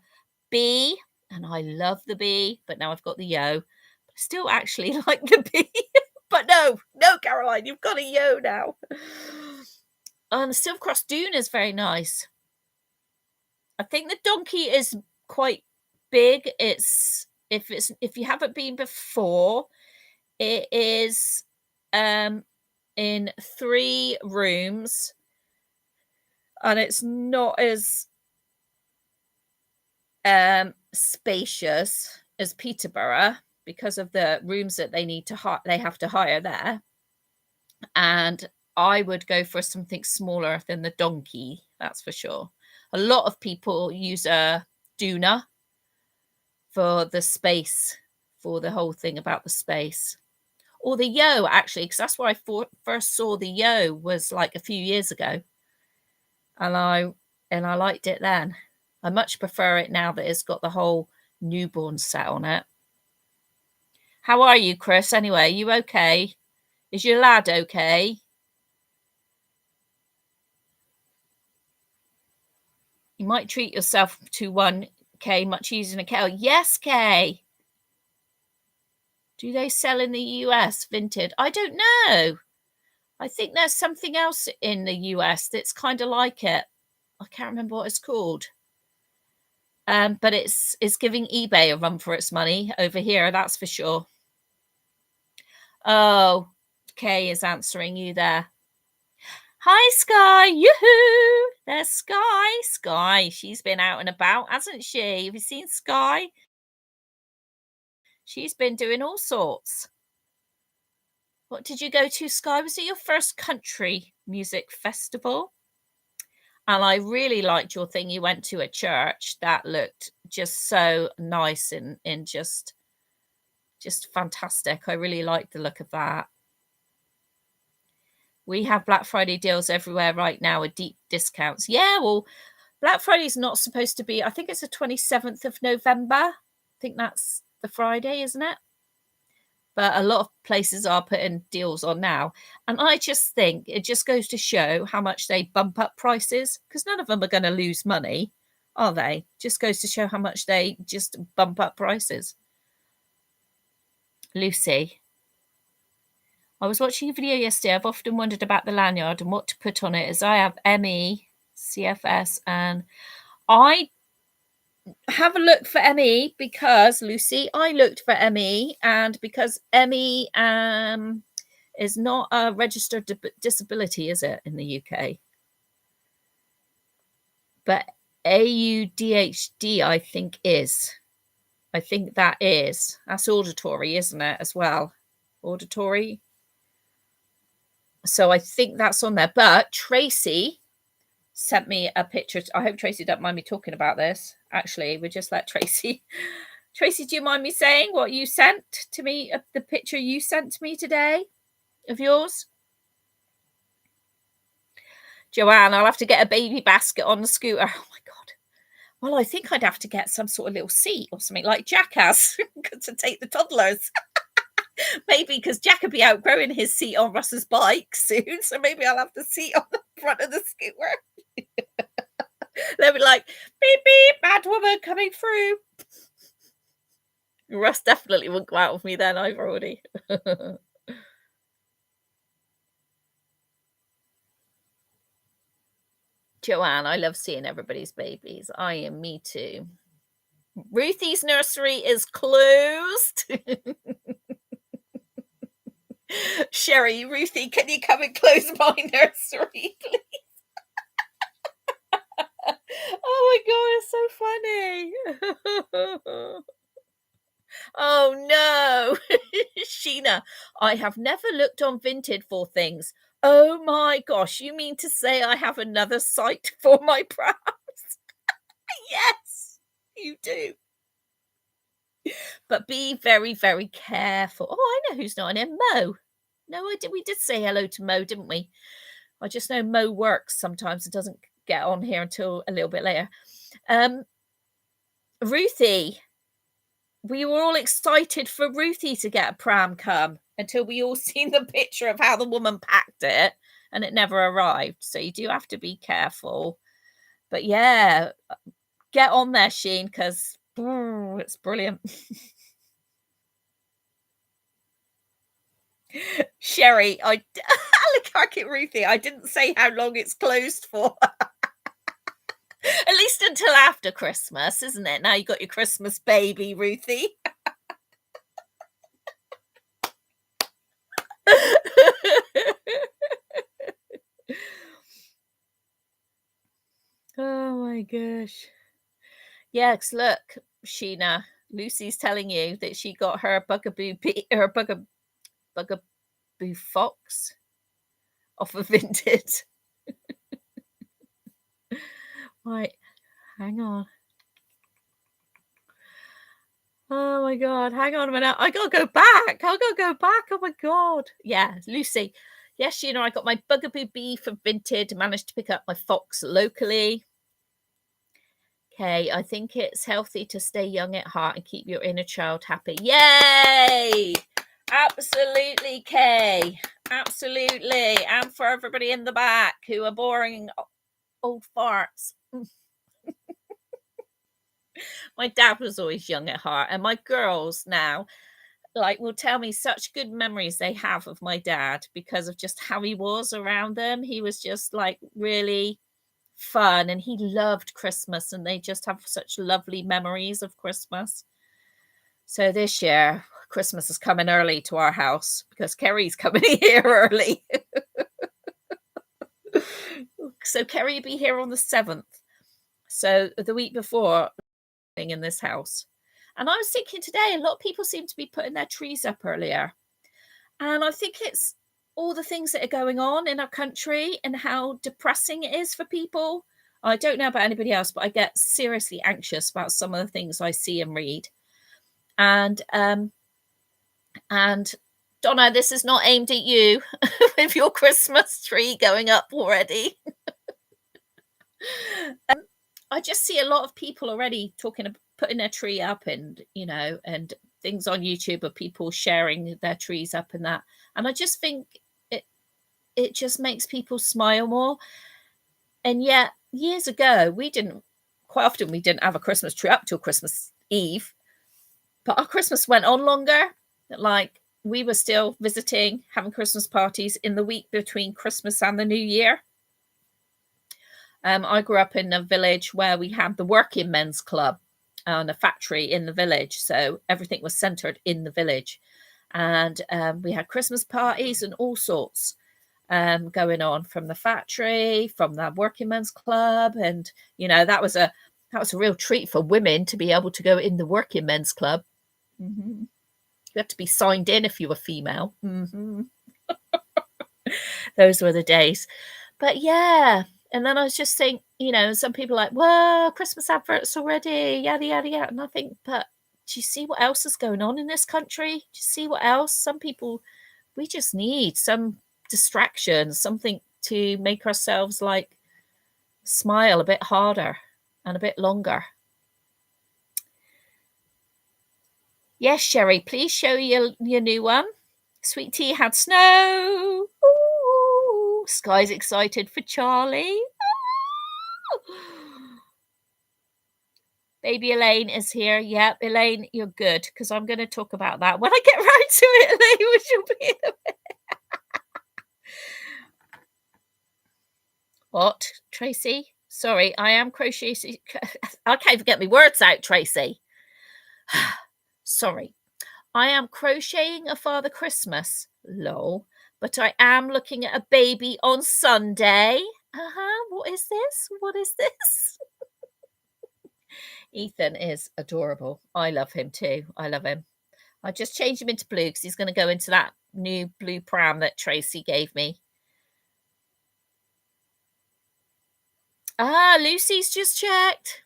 bee. And I love the bee, but now I've got the yo. I still actually like the bee. But no, Caroline, you've got a yo now. And the Silver Cross Dune is very nice. I think the donkey is quite big. If you haven't been before, it is in 3 rooms, and it's not as spacious as Peterborough because of the rooms that they have to hire there. And I would go for something smaller than the donkey, that's for sure. A lot of people use a doona for the space, for the whole thing about the space. Or the yo, actually, because that's where I first saw the yo, was like a few years ago. And I liked it then. I much prefer it now that it's got the whole newborn set on it. How are you, Chris? Anyway, you okay? Is your lad okay? You might treat yourself to one, Kay, much easier than a kettle. Yes, Kay. Do they sell in the US Vinted? I don't know. I think there's something else in the US that's kind of like it. I can't remember what it's called. But it's giving eBay a run for its money over here, that's for sure. Oh, Kay is answering you there. Hi, Sky. Yoo-hoo. There's Sky. Sky. She's been out and about, hasn't she? Have you seen Sky? She's been doing all sorts. What did you go to, Sky? Was it your first country music festival? And I really liked your thing. You went to a church that looked just so nice and just fantastic. I really liked the look of that. We have Black Friday deals everywhere right now with deep discounts. Yeah, well, Black Friday is not supposed to be, I think it's the 27th of November. I think that's the Friday, isn't it? But a lot of places are putting deals on now. And I just think it just goes to show how much they bump up prices, because none of them are going to lose money, are they? Just goes to show how much they just bump up prices. Lucy, I was watching a video yesterday. I've often wondered about the lanyard and what to put on it, as I have ME, CFS, and I have a look for ME because, Lucy, I looked for ME, and because ME is not a registered disability, is it, in the UK? But AUDHD, I think, is. I think that is. That's auditory, isn't it, as well? Auditory. So I think that's on there. But Tracy sent me a picture. I hope Tracy don't mind me talking about this. Actually, we just let Tracy. Tracy, do you mind me saying what you sent to me? The picture you sent to me today of yours? Joanne, I'll have to get a baby basket on the scooter. Oh my God. Well, I think I'd have to get some sort of little seat or something like Jack has to take the toddlers. Maybe because Jack will be outgrowing his seat on Russ's bike soon. So maybe I'll have the seat on the front of the scooter. They'll be like, beep, beep, bad woman coming through. Russ definitely wouldn't go out with me then either, would he? Joanne, I love seeing everybody's babies. Me too. Ruthie's nursery is closed. Sherry, Ruthie, can you come and close my nursery, please? Oh my God, it's so funny. Oh no. Sheena, I have never looked on Vinted for things. Oh my gosh, you mean to say I have another site for my prams? Yes, you do. But be very, very careful. Oh, I know who's not in here. Mo. No, we did say hello to Mo, didn't we? I just know Mo works sometimes and doesn't get on here until a little bit later. Ruthie. We were all excited for Ruthie to get a pram come until we all seen the picture of how the woman packed it and it never arrived. So you do have to be careful. But yeah, get on there, Sheen, because it's brilliant. Sherry, look back at Ruthie. I didn't say how long it's closed for. At least until after Christmas, isn't it? Now you got your Christmas baby, Ruthie. Oh my gosh. Yes, look, Sheena, Lucy's telling you that she got her bugaboo fox off of Vinted. Right, hang on. Oh my god, hang on a minute. I gotta go back. Oh my god. Yeah, Lucy. Yes, I got my bugaboo bee from Vinted, managed to pick up my fox locally. Okay, I think it's healthy to stay young at heart and keep your inner child happy. Yay! Absolutely, Kay. Absolutely. And for everybody in the back who are boring old farts. My dad was always young at heart, and my girls now will tell me such good memories they have of my dad because of just how he was around them. He was just really fun, and he loved Christmas, and they just have such lovely memories of Christmas. So this year Christmas is coming early to our house because Kerry's coming here early. So Kerry will be here on the 7th, so the week before in this house. And I was thinking today, a lot of people seem to be putting their trees up earlier. And I think it's all the things that are going on in our country and how depressing it is for people. I don't know about anybody else, but I get seriously anxious about some of the things I see and read. And Donna, this is not aimed at you with your Christmas tree going up already. I just see a lot of people already putting their tree up, and and things on YouTube of people sharing their trees up and that. And I just think it just makes people smile more. And yet years ago we didn't have a Christmas tree up till Christmas Eve, but our Christmas went on longer. Like we were still visiting, having Christmas parties in the week between Christmas and the New Year. I grew up in a village where we had the working men's club and a factory in the village. So everything was centered in the village. And we had Christmas parties and all sorts going on from the factory, from the working men's club. And, that was a real treat for women to be able to go in the working men's club. Mm-hmm. You had to be signed in if you were female. Mm-hmm. Those were the days. But yeah. And then I was just saying, some people are like, well, Christmas adverts already, yada, yada, yada. And I think, but do you see what else is going on in this country? Do you see what else? Some people, we just need some distraction, something to make ourselves smile a bit harder and a bit longer. Yes, Sherry, please show your new one. Sweet Tea had snow. Ooh, Sky's excited for Charlie. Baby Elaine is here. Yep, Elaine, you're good because I'm going to talk about that when I get round to it, Elaine, which will be in a minute. What, Tracy? Sorry, I am crocheting. I can't even get my words out, Tracy. Sorry. I am crocheting a Father Christmas, lol, but I am looking at a baby on Sunday. What is this? What is this? Ethan is adorable. I love him too. I love him. I just changed him into blue because he's going to go into that new blue pram that Tracy gave me. Lucy's just checked.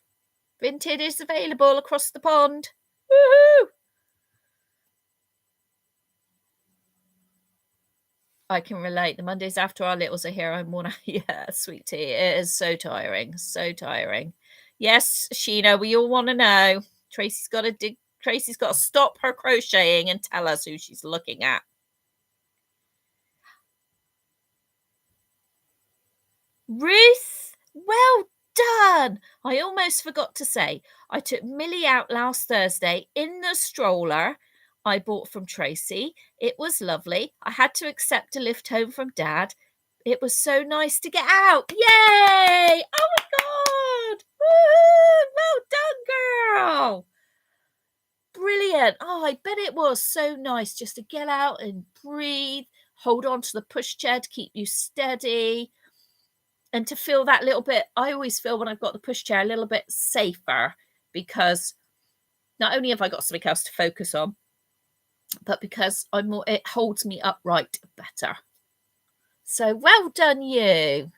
Vinted is available across the pond. Woohoo! I can relate. The Mondays after our littles are here, I'm more yeah, sweet tea. It is so tiring, so tiring. Yes, Sheena, we all want to know. Tracy's got to dig. Tracy's got to stop her crocheting and tell us who she's looking at. Ruth, well done. I almost forgot to say, I took Millie out last Thursday in the stroller I bought from Tracy. It was lovely. I had to accept a lift home from Dad. It was so nice to get out. Yay! Oh my God! Woo! Well done, girl. Brilliant. Oh, I bet it was so nice just to get out and breathe, hold on to the pushchair to keep you steady, and to feel that little bit. I always feel when I've got the pushchair a little bit safer, because not only have I got something else to focus on, but because it holds me upright better. So well done, you.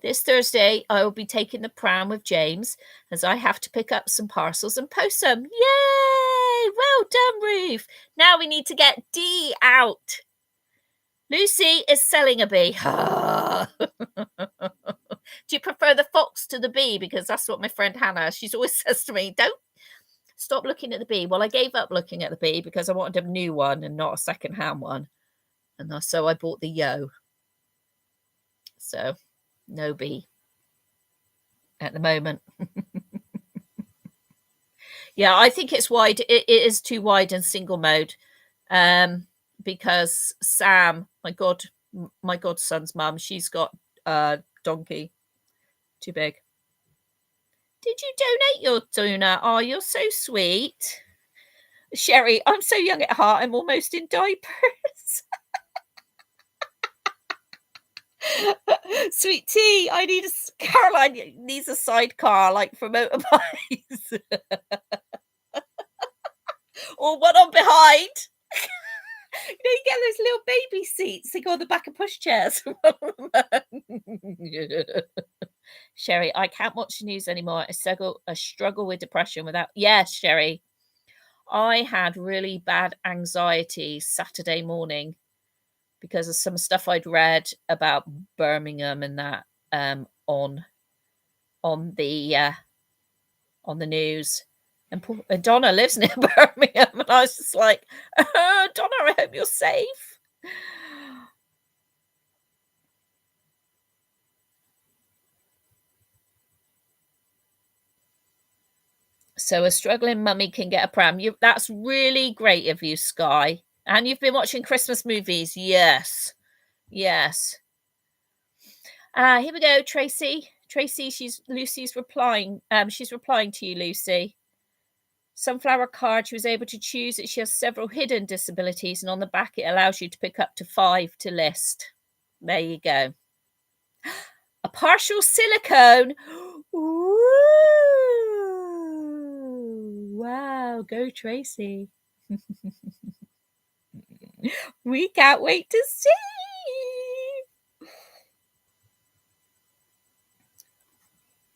This Thursday, I will be taking the pram with James, as I have to pick up some parcels and post them. Yay! Well done, Ruth. Now we need to get Dee out. Lucy is selling a bee. Do you prefer the fox to the bee? Because that's what my friend Hannah, she's always says to me, don't stop looking at the bee. Well, I gave up looking at the bee because I wanted a new one and not a second-hand one. And so I bought the yo. So no bee at the moment. Yeah, I think it's wide. It is too wide in single mode. Because Sam, my godson's mum, she's got a donkey. Too big. Did you donate your tuna? Oh, you're so sweet. Sherry, I'm so young at heart, I'm almost in diapers. Sweet tea, Caroline needs a sidecar, like for motorbikes. Or one on behind. You get those little baby seats. They go on the back of pushchairs. Sherry, I can't watch the news anymore. I struggle with depression without. Yes, Sherry. I had really bad anxiety Saturday morning because of some stuff I'd read about Birmingham and that on the news. And Donna lives near Birmingham, and I was just like, Donna, I hope you're safe. So a struggling mummy can get a pram. That's really great of you, Sky. And you've been watching Christmas movies. Yes. Yes. Here we go, Tracy. Tracy, Lucy's replying. She's replying to you, Lucy. Sunflower card, she was able to choose that she has several hidden disabilities, and on the back it allows you to pick up to 5 to list. There you go. A partial silicone. Ooh, wow, go Tracy. We can't wait to see.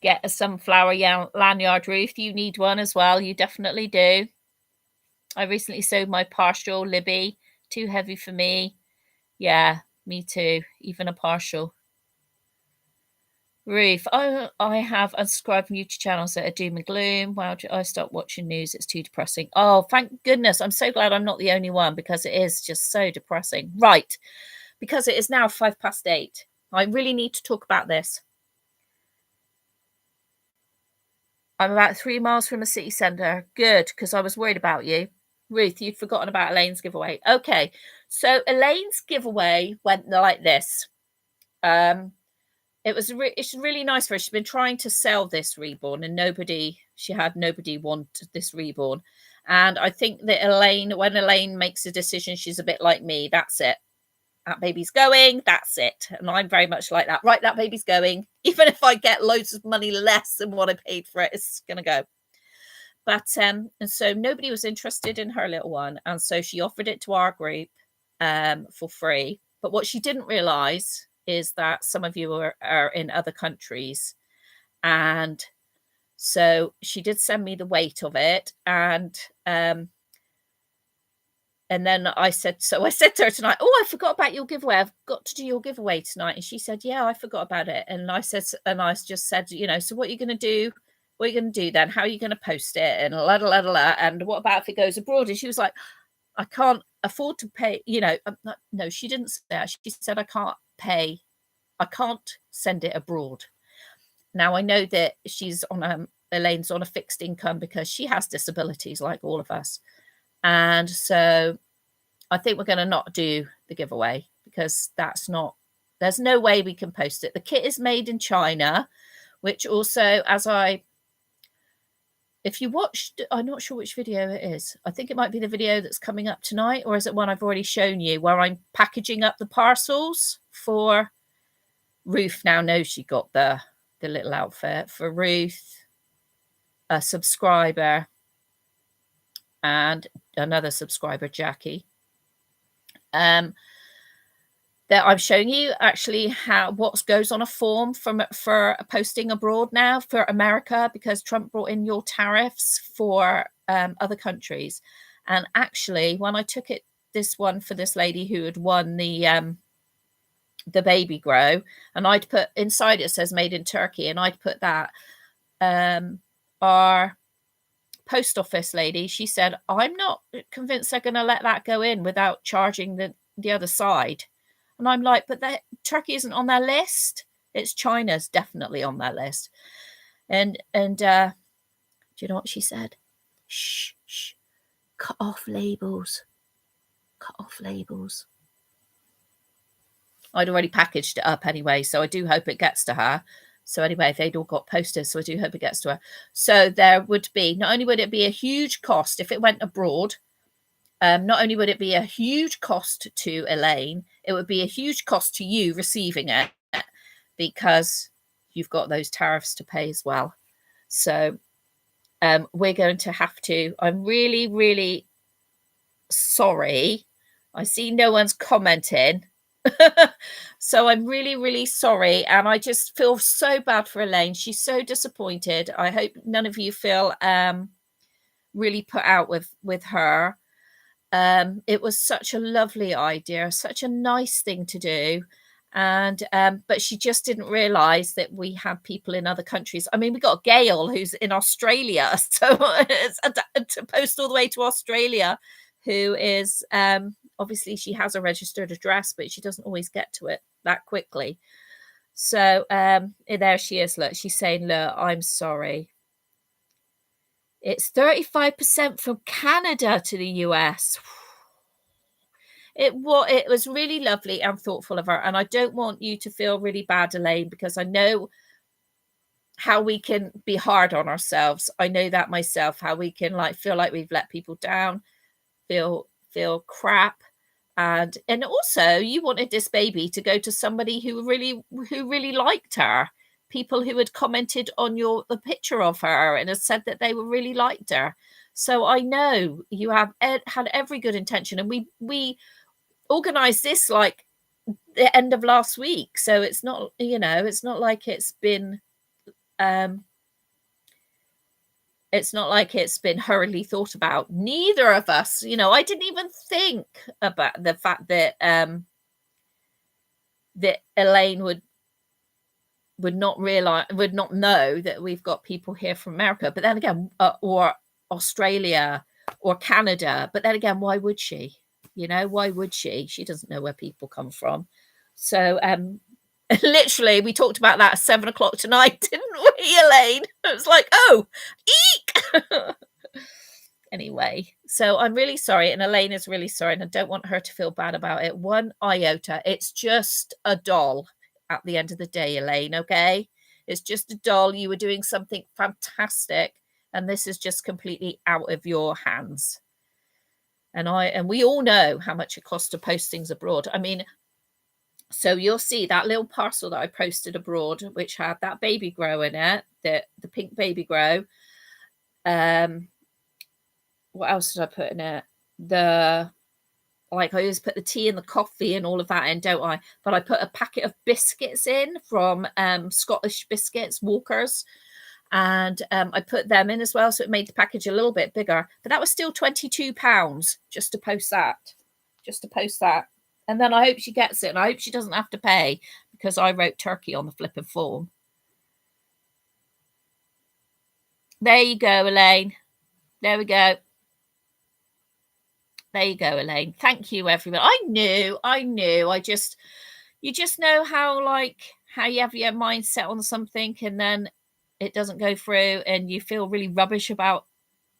Get a sunflower lanyard, Ruth. You need one as well. You definitely do. I recently sewed my partial, Libby. Too heavy for me. Yeah, me too. Even a partial. Ruth, I have unsubscribed from YouTube channels that are doom and gloom. Wow, I stopped watching news. It's too depressing. Oh, thank goodness. I'm so glad I'm not the only one, because it is just so depressing. Right, because it is now 8:05. I really need to talk about this. I'm about 3 miles from a city centre. Good, because I was worried about you. Ruth, you'd forgotten about Elaine's giveaway. Okay, so Elaine's giveaway went like this. It's really nice for her. She's been trying to sell this reborn, and nobody wanted this reborn. And I think that when Elaine makes a decision, she's a bit like me. That's it. That baby's going. That's it. And I'm very much like that. Right, that baby's going. Even if I get loads of money less than what I paid for it, it's going to go. But and so nobody was interested in her little one, and so she offered it to our group for free. But what she didn't realize is that some of you are in other countries, and So she did send me the weight of it, and then I said to her tonight, oh, I forgot about your giveaway. I've got to do your giveaway tonight. And she said, yeah, I forgot about it. And I just said, so what are you going to do? What are you going to do then? How are you going to post it? And and what about if it goes abroad? And she was like, I can't afford to pay, no, she didn't say that. She said, I can't send it abroad. Now I know that Elaine's on a fixed income because she has disabilities like all of us. And so I think we're going to not do the giveaway because there's no way we can post it. The kit is made in China, which also, if you watched, I'm not sure which video it is. I think it might be the video that's coming up tonight, or is it one I've already shown you where I'm packaging up the parcels for Ruth. Now knows she got the little outfit for Ruth, a subscriber, and another subscriber, Jackie. That I'm showing you actually what goes on a form for posting abroad now for America, because Trump brought in your tariffs for other countries. And actually, when I took this one for this lady who had won the baby grow, and I'd put inside, it says made in Turkey, and I'd put that, our post office lady, she said, I'm not convinced they're going to let that go in without charging the other side. And I'm like, but Turkey isn't on their list. It's China's definitely on their list. And do you know what she said? Shh. Cut off labels. Cut off labels. I'd already packaged it up anyway, so I do hope it gets to her. So anyway, they'd all got posters, so I do hope it gets to her. So there would be, not only would it be a huge cost if it went abroad, not only would it be a huge cost to Elaine, it would be a huge cost to you receiving it because you've got those tariffs to pay as well. So we're going to have to, I'm really, really sorry. I see no one's commenting. So I'm really, really sorry. And I just feel so bad for Elaine. She's so disappointed. I hope none of you feel really put out with her. It was such a lovely idea, such a nice thing to do. And but she just didn't realize that we have people in other countries. I mean, we got Gail who's in Australia, so to post all the way to Australia, who is obviously she has a registered address, but she doesn't always get to it that quickly. So there she is. Look, she's saying, look, I'm sorry. It's 35% from Canada to the US. It was really lovely and thoughtful of her. And I don't want you to feel really bad, Elaine, because I know how we can be hard on ourselves. I know that myself, how we can feel like we've let people down, feel crap. And also you wanted this baby to go to somebody who really liked her, people who had commented on the picture of her and had said that they really liked her. So I know you have had every good intention, and we organized this like the end of last week, so it's not, it's not like it's been hurriedly thought about. Neither of us, I didn't even think about the fact that that Elaine would not know that we've got people here from America, but then again, or Australia or Canada. But then again, why would she? Why would she? She doesn't know where people come from. So literally, we talked about that at 7:00 tonight, didn't we, Elaine? It was like, oh, eek. Anyway, so I'm really sorry, and Elaine is really sorry, and I don't want her to feel bad about it one iota. It's just a doll at the end of the day, Elaine, okay? It's just a doll. You were doing something fantastic, and this is just completely out of your hands. And we all know how much it costs to post things abroad. I mean, so you'll see that little parcel that I posted abroad, which had that baby grow in it, the pink baby grow. What else did I put in it? I always put the tea and the coffee and all of that in, don't I? But I put a packet of biscuits in from Scottish Biscuits, Walkers. And I put them in as well, so it made the package a little bit bigger. But that was still £22 just to post that. And then I hope she gets it, and I hope she doesn't have to pay, because I wrote turkey on the flipping form. There you go, Elaine. There we go. There you go, Elaine. Thank you, everyone. I knew. You just know how you have your mind set on something and then it doesn't go through, and you feel really rubbish about,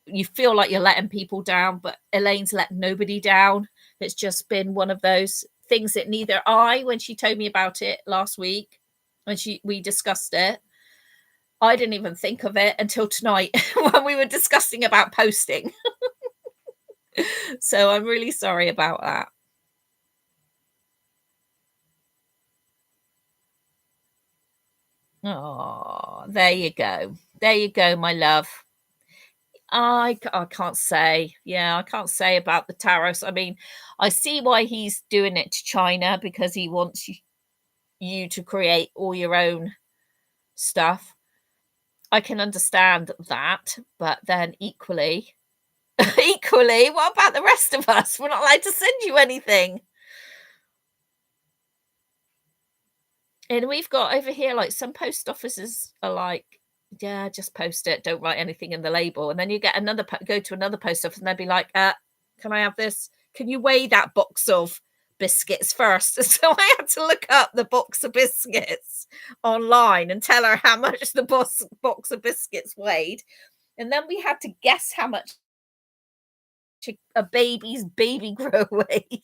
you feel like you're letting people down, but Elaine's let nobody down. It's just been one of those things that neither when she told me about it last week, when we discussed it, I didn't even think of it until tonight when we were discussing about posting. So I'm really sorry about that. Oh, there you go. There you go, my love. I can't say. Yeah, I can't say about the tariffs. I mean, I see why he's doing it to China, because he wants you to create all your own stuff. I can understand that, but then equally, what about the rest of us? We're not allowed to send you anything. And we've got over here, like, some post offices are like, yeah, just post it. Don't write anything in the label. And then you get go to another post office and they'll be like, can I have this? Can you weigh that box of biscuits first? So I had to look up the box of biscuits online and tell her how much the box of biscuits weighed. And then we had to guess how much a baby's baby grow weighed.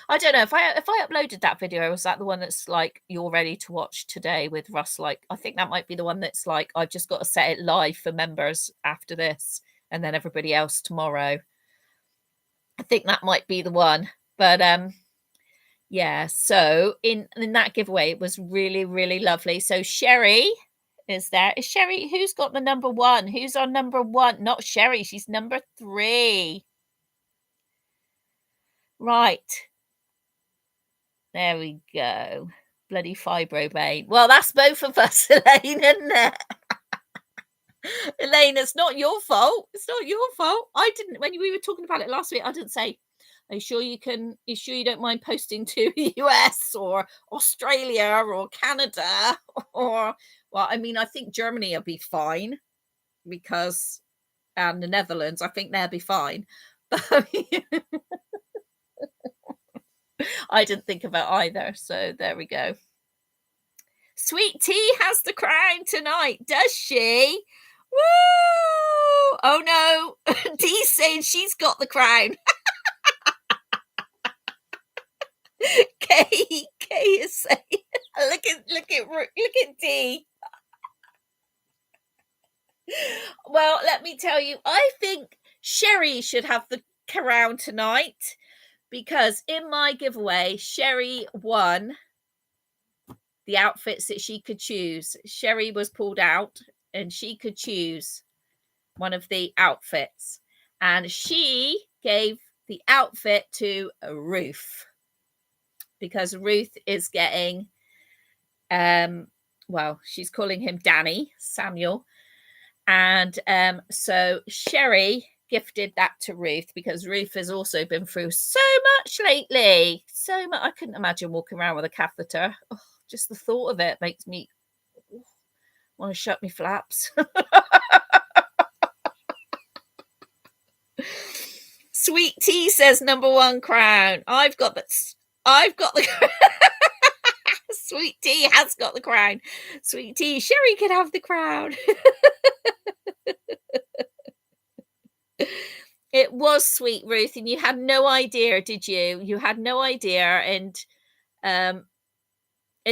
I don't know if I uploaded that video. Was that the one that's like you're ready to watch today with Russ? Like, I think that might be the one that's like I've just got to set it live for members after this, and then everybody else tomorrow. I think that might be the one. But yeah. So in that giveaway, it was really, really lovely. So Sherry is there. Is Sherry? Who's got the number one? Who's on number one? Not Sherry. She's number 3. Right. There we go. Bloody fibrobane. Well, that's both of us, Elaine, isn't it? Elaine, it's not your fault. It's not your fault. I didn't, when we were talking about it last week, I didn't say, are you sure you don't mind posting to the US or Australia or Canada? Or, well, I mean, I think Germany will be fine, because, and the Netherlands, I think they'll be fine. I didn't think of it either. So there we go. Sweet Tea has the crown tonight, does she? Woo! Oh no, Dee's saying she's got the crown. Kay is saying, look at Dee. Well, let me tell you, I think Sherry should have the crown tonight, because in my giveaway, Sherry won the outfits that she could choose. Sherry was pulled out and she could choose one of the outfits, and she gave the outfit to Ruth, because Ruth is getting she's calling him Samuel, and so Sherry gifted that to Ruth, because Ruth has also been through so much lately. So much. I couldn't imagine walking around with a catheter. Oh, just the thought of it makes me want to shut my flaps. Sweet Tea says number 1 crown. I've got the Sweet Tea has got the crown. Sweet Tea, Sherry can have the crown. It was sweet, Ruth, and you had no idea, did you? You had no idea, and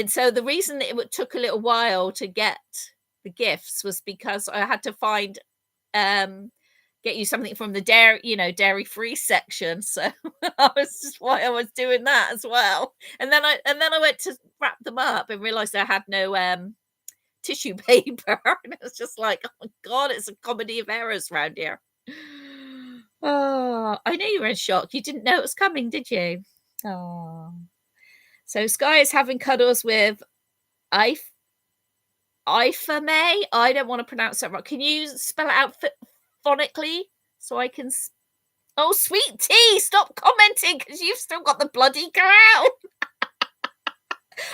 so the reason that it took a little while to get the gifts was because I had to find get you something from the dairy free section. So I was just why I was doing that as well. And then I went to wrap them up and realized I had no tissue paper. And it was just like, oh my God, it's a comedy of errors around here. Oh, I know you were in shock. You didn't know it was coming, did you? Oh. So Sky is having cuddles with Ifa May. I don't want to pronounce that right. Can you spell it out phonically so I can? Oh, sweet tea! Stop commenting because you've still got the bloody crown.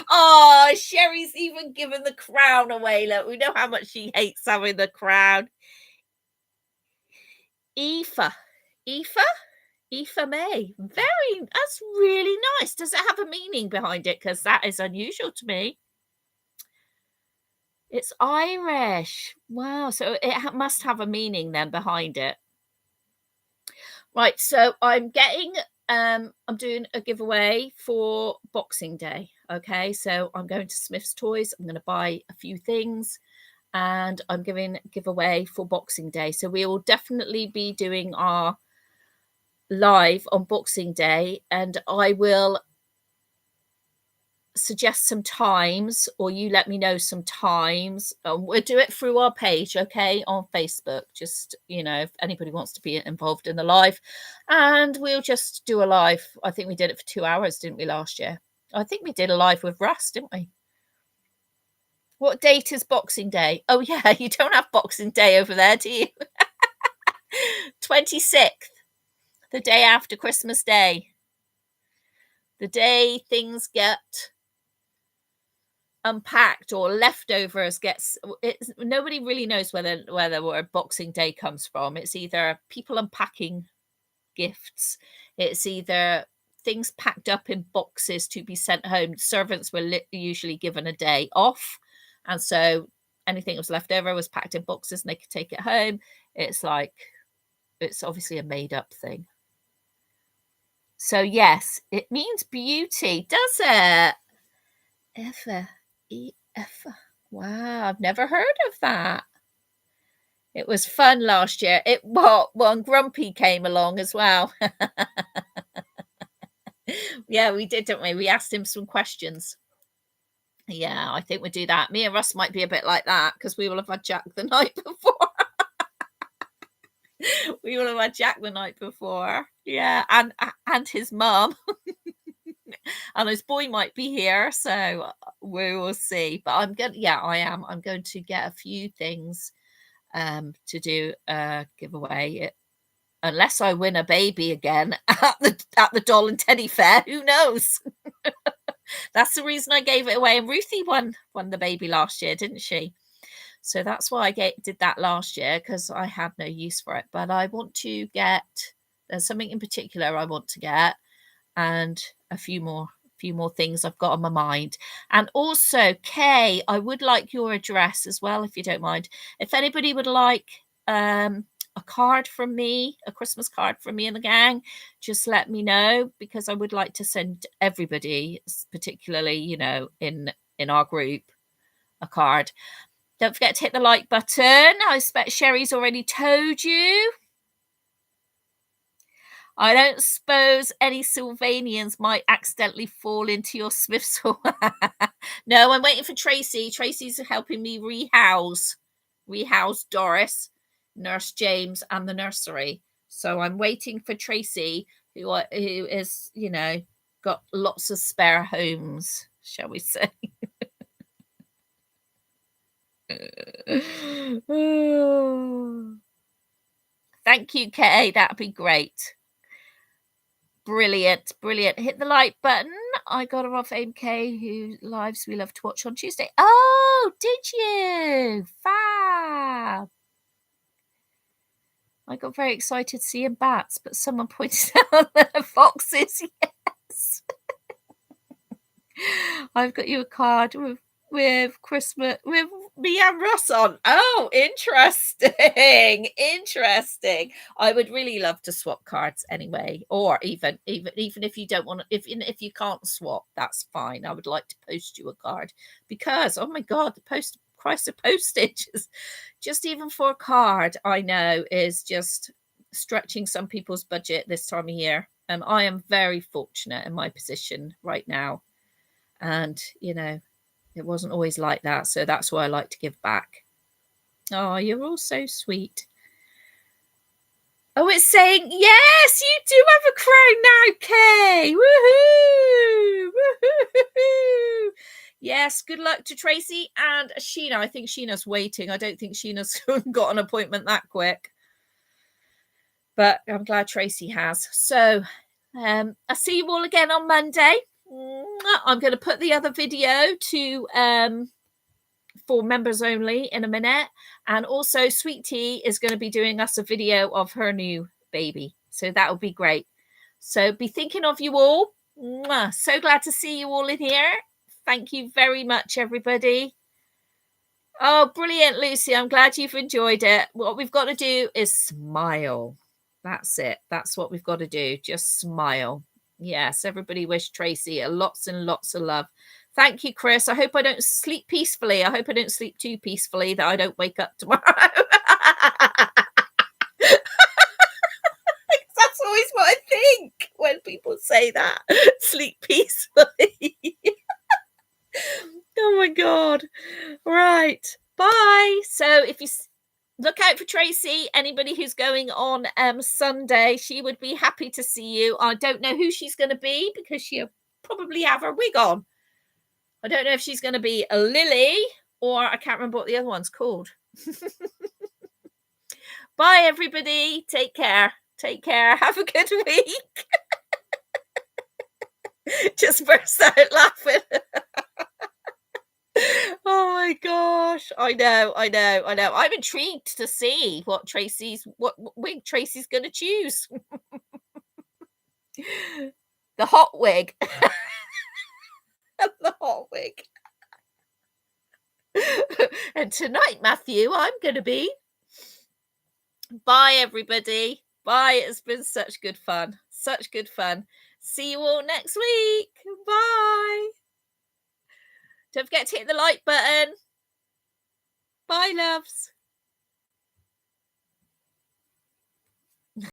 Oh, Sherry's even given the crown away. Look, we know how much she hates having the crown. Aoife May. That's really nice. Does it have a meaning behind it? Because that is unusual to me. It's Irish. Wow. So it must have a meaning then behind it. Right. So I'm doing a giveaway for Boxing Day. Okay. So I'm going to Smith's Toys. I'm going to buy a few things and I'm giving a giveaway for Boxing Day. So we will definitely be doing our live on Boxing Day and I will suggest some times or you let me know some times. We'll do it through our page, okay, on Facebook. Just, if anybody wants to be involved in the live, and we'll just do a live. I think we did it for 2 hours, didn't we, last year? I think we did a live with Russ, didn't we? What date is Boxing Day? Oh yeah, you don't have Boxing Day over there, do you? 26th, the day after Christmas Day, the day things get unpacked or leftovers nobody really knows where Boxing Day comes from. It's either people unpacking gifts, it's either things packed up in boxes to be sent home. Servants were usually given a day off, and so anything that was left over was packed in boxes and they could take it home. It's obviously a made-up thing. So yes, it means beauty, does it? Wow, I've never heard of that. It was fun last year. And Grumpy came along as well. Yeah, we did, didn't we? We asked him some questions. Yeah, I think we'll do that. Me and Russ might be a bit like that because we will have had Jack the night before. We will have had Jack the night before. Yeah, and his mum. And his boy might be here, so we will see. But I'm going to get a few things to do a giveaway. Unless I win a baby again at the Doll and Teddy Fair, who knows? That's the reason I gave it away. And Ruthie won the baby last year, didn't she? So that's why I did that last year, because I had no use for it. But I want to there's something in particular I want to get, and a few more things I've got on my mind. And also, Kay, I would like your address as well, if you don't mind. If anybody would like a card from me, a Christmas card from me and the gang, just let me know, because I would like to send everybody, particularly, in our group, a card. Don't forget to hit the like button. I expect Sherry's already told you. I don't suppose any Sylvanians might accidentally fall into your Smiths. No, I'm waiting for Tracy. Tracy's helping me rehouse Doris, Nurse James, and the nursery. So I'm waiting for Tracy, who is, got lots of spare homes, shall we say. Thank you, Kay. That'd be great. Brilliant. Hit the like button. I got her off MK, who lives we love to watch on Tuesday. Oh, did you? Fab. I got very excited seeing bats, but someone pointed out that foxes. Yes. I've got you a card with Christmas with me and Russ on. Oh, interesting. I would really love to swap cards anyway, or even if you don't want to, if you can't swap, that's fine. I would like to post you a card, because oh my god, the price of postage is just, even for a card, I know, is just stretching some people's budget this time of year. I am very fortunate in my position right now, and it wasn't always like that. So that's why I like to give back. Oh, you're all so sweet. Oh, it's saying, yes, you do have a crown now, Kay. Woohoo! Woohoo! Yes, good luck to Tracy and Sheena. I think Sheena's waiting. I don't think Sheena's got an appointment that quick. But I'm glad Tracy has. So I'll see you all again on Monday. I'm going to put the other video to for members only in a minute. And also Sweet Tea is going to be doing us a video of her new baby. So that'll be great. So be thinking of you all. So glad to see you all in here. Thank you very much, everybody. Oh, brilliant, Lucy. I'm glad you've enjoyed it. What we've got to do is smile. That's it. That's what we've got to do. Just smile. Yes, everybody wish Tracy lots and lots of love. Thank you, Chris. I hope I don't sleep peacefully. I hope I don't sleep too peacefully that I don't wake up tomorrow. That's always what I think when people say that. Sleep peacefully. Oh my God. Right. Bye. So if you look out for Tracy, anybody who's going on Sunday, she would be happy to see you. I don't know who she's going to be because she'll probably have her wig on. I don't know if she's going to be a Lily or I can't remember what the other one's called. Bye, everybody. Take care. Take care. Have a good week. Just burst out laughing. Oh my gosh. I know. I'm intrigued to see what wig Tracy's going to choose. The hot wig. The hot wig. And tonight, Matthew, I'm going to be. Bye, everybody. Bye. It's been such good fun. Such good fun. See you all next week. Bye. Don't forget to hit the like button. Bye, loves.